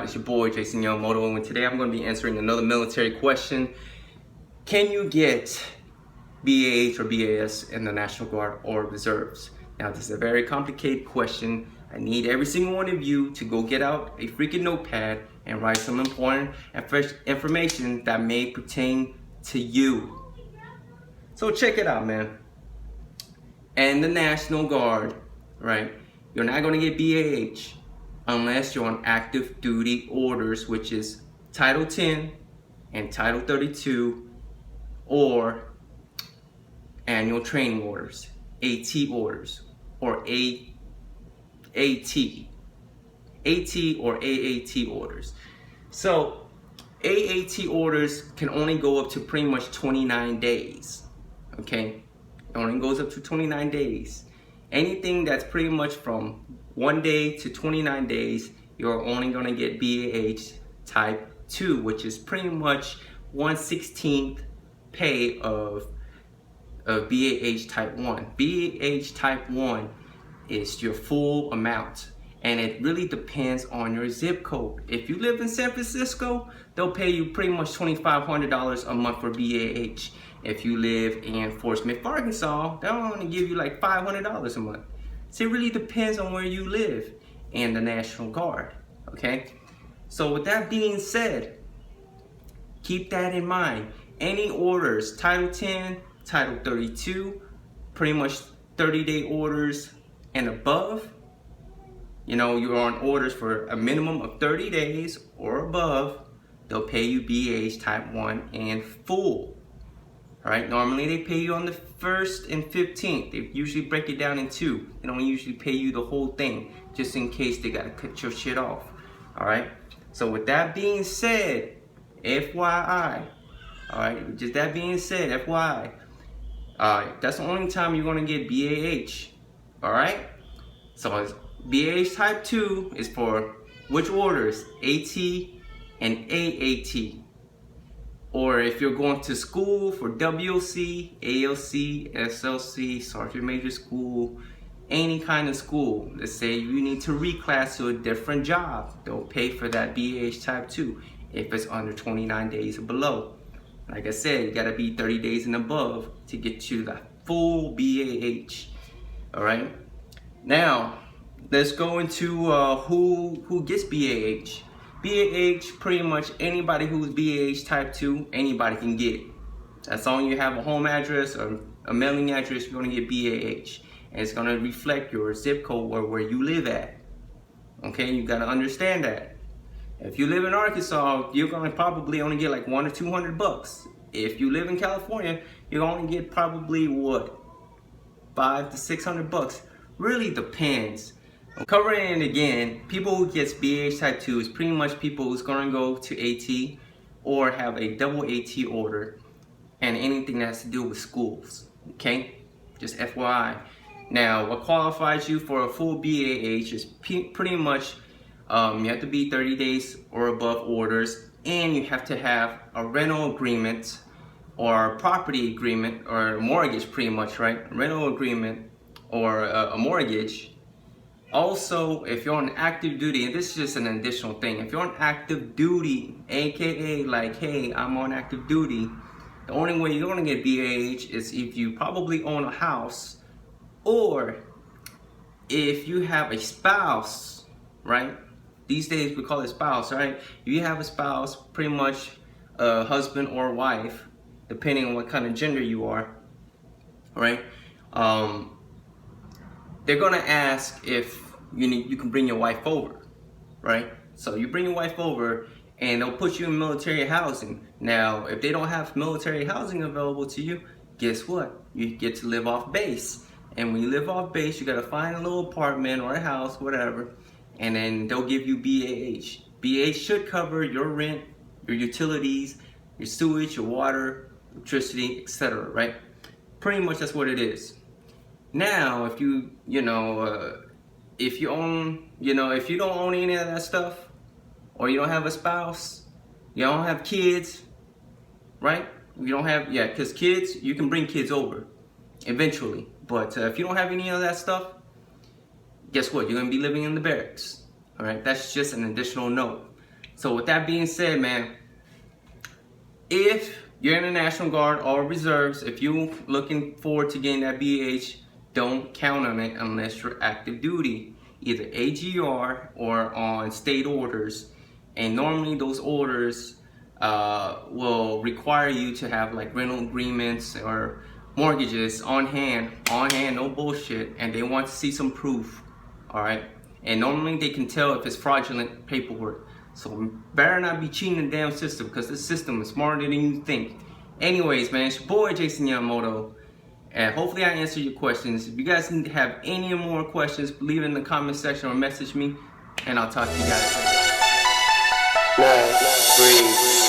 It's your boy Jason Yamamoto, and today I'm going to be answering another military question. Can you get BAS or BAS in the National Guard or Reserves? Now, this is a very complicated question. I need every single one of you to go get out a freaking notepad and write some important and fresh information that may pertain to you. So check it out, man. And the National Guard, right? You're not going to get BAH unless you're on active duty orders, which is Title 10 and Title 32, or annual training orders, AT orders, or AT or AAT orders. So AAT orders can only go up to pretty much 29 days, okay? It only goes up to 29 days. Anything that's pretty much from 1 day to 29 days, you're only gonna get BAH type 2, which is pretty much 1/16 pay of BAH type 1. BAH type 1 is your full amount, and it really depends on your zip code. If you live in San Francisco, they'll pay you pretty much $2,500 a month for BAH. If you live in Fort Smith, Arkansas, they'll only give you like $500 a month. So it really depends on where you live in the National Guard, okay? So with that being said, keep that in mind. Any orders, Title 10, Title 32, pretty much 30-day orders and above, you know, you're on orders for a minimum of 30 days or above, they'll pay you BAH type 1 in full. All right, normally they pay you on the 1st and 15th. They usually break it down in two. They don't usually pay you the whole thing, just in case they gotta cut your shit off. All right, so with that being said, FYI, all right, just that being said, FYI, that's the only time you're gonna get BAH, all right? So BAH type 2 is for which orders? AT and AAT. Or if you're going to school for WOC, ALC, SLC, Sergeant Major School, any kind of school, let's say you need to reclass to a different job, they'll pay for that BAH type 2 if it's under 29 days or below. Like I said, you gotta be 30 days and above to get to the full BAH, all right? Now, let's go into who gets BAH. BAH, pretty much anybody who's BAH type 2, anybody can get it. As long as you have a home address or a mailing address, you're gonna get BAH. And it's gonna reflect your zip code or where you live at. Okay, you gotta understand that. If you live in Arkansas, you're gonna probably only get like $100 or $200. If you live in California, you're gonna get probably what, $500 to $600. Really depends. Covering it again, people who gets BAH type 2 is pretty much people who's gonna go to AT or have a double AT order and anything that has to do with schools, okay? Just FYI. Now, what qualifies you for a full BAH is pretty much you have to be 30 days or above orders, and you have to have a rental agreement or a property agreement or a mortgage, pretty much, right? A rental agreement or a mortgage. Also, if you're on active duty, and this is just an additional thing, if you're on active duty, aka like, hey, I'm on active duty, the only way you're gonna get BAH is if you probably own a house, or if you have a spouse, right? These days we call it spouse, right? If you have a spouse, pretty much a husband or wife, depending on what kind of gender you are, right? They're gonna ask if you can bring your wife over, right? So you bring your wife over and they'll put you in military housing. Now, if they don't have military housing available to you, guess what? You get to live off base. And when you live off base, you gotta find a little apartment or a house, whatever, and then they'll give you BAH. BAH should cover your rent, your utilities, your sewage, your water, electricity, etc., right? Pretty much that's what it is. Now, if if you don't own any of that stuff, or you don't have a spouse, you don't have kids, right? You don't have, because kids, you can bring kids over eventually. But if you don't have any of that stuff, guess what? You're gonna be living in the barracks. All right, that's just an additional note. So with that being said, man, if you're in the National Guard or Reserves, if you're looking forward to getting that BAH, don't count on it unless you're active duty, either AGR or on state orders. And normally those orders will require you to have like rental agreements or mortgages on hand, no bullshit, and they want to see some proof, all right? And normally they can tell if it's fraudulent paperwork. So better not be cheating the damn system, because the system is smarter than you think. Anyways, man, it's your boy Jason Yamamoto, and hopefully I answered your questions. If you guys have any more questions, leave it in the comment section or message me, and I'll talk to you guys later. Nice, breathe.